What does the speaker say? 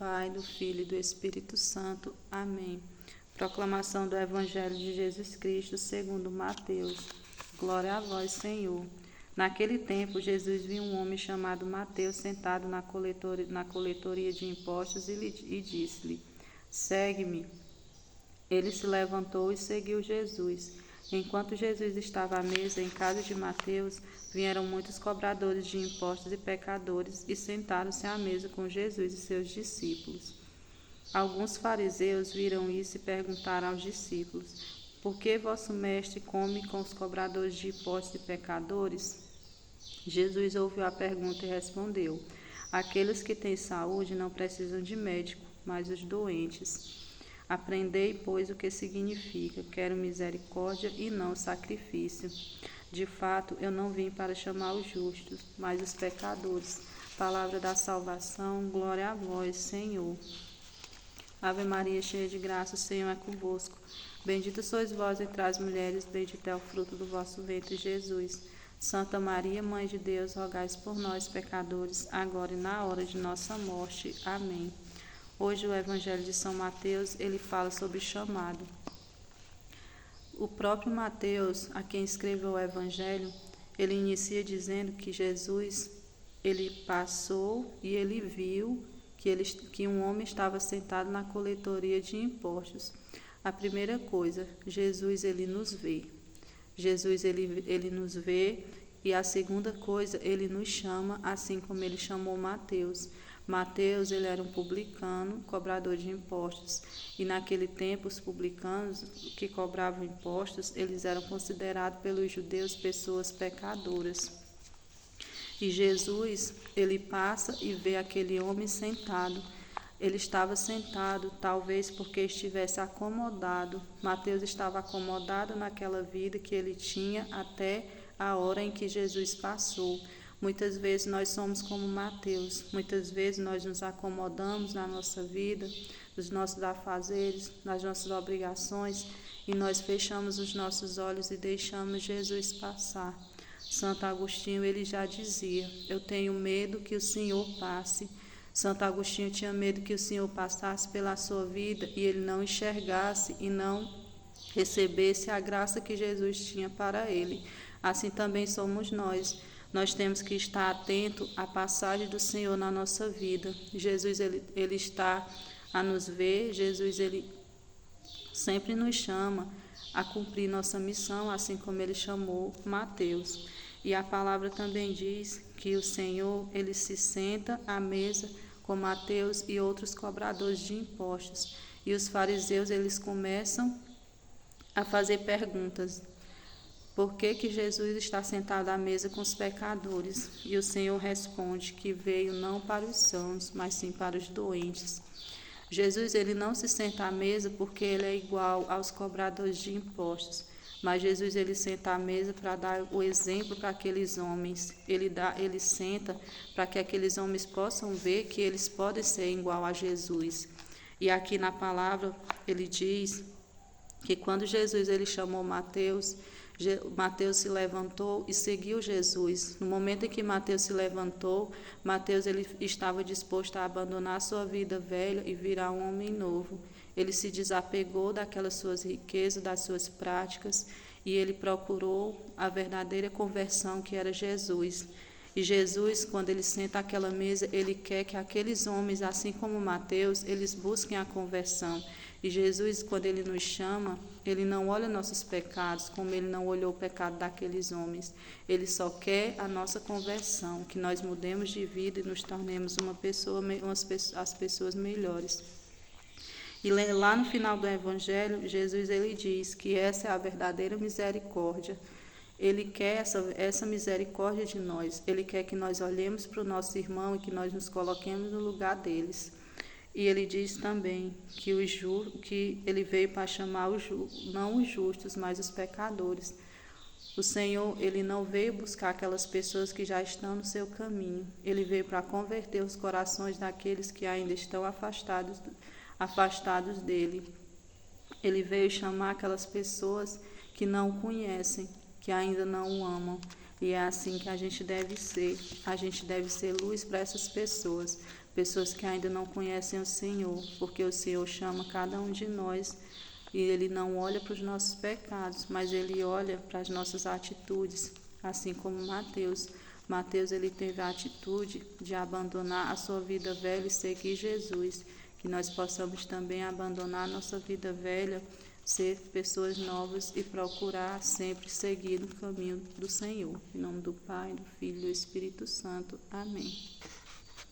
Pai, do Filho e do Espírito Santo. Amém. Proclamação do Evangelho de Jesus Cristo segundo Mateus. Glória a vós, Senhor. Naquele tempo, Jesus viu um homem chamado Mateus sentado na coletoria de impostos e disse-lhe: Segue-me. Ele se levantou e seguiu Jesus. Enquanto Jesus estava à mesa em casa de Mateus, vieram muitos cobradores de impostos e pecadores e sentaram-se à mesa com Jesus e seus discípulos. Alguns fariseus viram isso e perguntaram aos discípulos: Por que vosso mestre come com os cobradores de impostos e pecadores? Jesus ouviu a pergunta e respondeu: Aqueles que têm saúde não precisam de médico, mas os doentes. Aprendei, pois, o que significa: quero misericórdia e não sacrifício. De fato, eu não vim para chamar os justos, mas os pecadores. Palavra da salvação, glória a vós, Senhor. Ave Maria, cheia de graça, o Senhor é convosco. Bendita sois vós entre as mulheres, bendito é o fruto do vosso ventre, Jesus. Santa Maria, Mãe de Deus, rogai por nós, pecadores, agora e na hora de nossa morte. Amém. Hoje o Evangelho de São Mateus, ele fala sobre chamado. O próprio Mateus, a quem escreveu o Evangelho, ele inicia dizendo que Jesus, ele passou e ele viu que um homem estava sentado na coletoria de impostos. A primeira coisa, Jesus, ele nos vê. Jesus, ele nos vê. E a segunda coisa, ele nos chama, assim como ele chamou Mateus. Mateus, ele era um publicano, cobrador de impostos. E naquele tempo, os publicanos que cobravam impostos, eles eram considerados pelos judeus pessoas pecadoras. E Jesus, ele passa e vê aquele homem sentado. Ele estava sentado, talvez porque estivesse acomodado. Mateus estava acomodado naquela vida que ele tinha até a hora em que Jesus passou. Muitas vezes nós somos como Mateus, muitas vezes nós nos acomodamos na nossa vida, nos nossos afazeres, nas nossas obrigações, e nós fechamos os nossos olhos e deixamos Jesus passar. Santo Agostinho, ele já dizia: eu tenho medo que o Senhor passe. Santo Agostinho tinha medo que o Senhor passasse pela sua vida e ele não enxergasse e não recebesse a graça que Jesus tinha para ele. Assim também somos nós. Nós temos que estar atento à passagem do Senhor na nossa vida. Jesus, ele está a nos ver. Jesus, ele sempre nos chama a cumprir nossa missão, assim como ele chamou Mateus. E a palavra também diz que o Senhor, ele se senta à mesa com Mateus e outros cobradores de impostos. E os fariseus, eles começam a fazer perguntas. Por que Jesus está sentado à mesa com os pecadores? E o Senhor responde que veio não para os sãos, mas sim para os doentes. Jesus, ele não se senta à mesa porque ele é igual aos cobradores de impostos, mas Jesus, ele senta à mesa para dar o exemplo para aqueles homens. Ele senta para que aqueles homens possam ver que eles podem ser igual a Jesus. E aqui na palavra ele diz que quando Jesus, ele chamou Mateus se levantou e seguiu Jesus. No momento em que Mateus se levantou, Mateus, ele estava disposto a abandonar sua vida velha e virar um homem novo. Ele se desapegou daquelas suas riquezas, das suas práticas, e ele procurou a verdadeira conversão, que era Jesus. E Jesus, quando ele senta àquela mesa, ele quer que aqueles homens, assim como Mateus, eles busquem a conversão. E Jesus, quando ele nos chama, ele não olha nossos pecados, como ele não olhou o pecado daqueles homens. Ele só quer a nossa conversão, que nós mudemos de vida e nos tornemos as pessoas melhores. E lá no final do Evangelho, Jesus, ele diz que essa é a verdadeira misericórdia. Ele quer essa misericórdia de nós. Ele quer que nós olhemos para o nosso irmão e que nós nos coloquemos no lugar deles. E ele diz também que ele veio para chamar não os justos, mas os pecadores. O Senhor, ele não veio buscar aquelas pessoas que já estão no seu caminho. Ele veio para converter os corações daqueles que ainda estão afastados dele. Ele veio chamar aquelas pessoas que não o conhecem, que ainda não o amam. E é assim que a gente deve ser. A gente deve ser luz para essas pessoas, pessoas que ainda não conhecem o Senhor, porque o Senhor chama cada um de nós e Ele não olha para os nossos pecados, mas Ele olha para as nossas atitudes, assim como Mateus. Mateus, ele teve a atitude de abandonar a sua vida velha e seguir Jesus. Que nós possamos também abandonar a nossa vida velha, ser pessoas novas e procurar sempre seguir no caminho do Senhor. Em nome do Pai, do Filho e do Espírito Santo. Amém.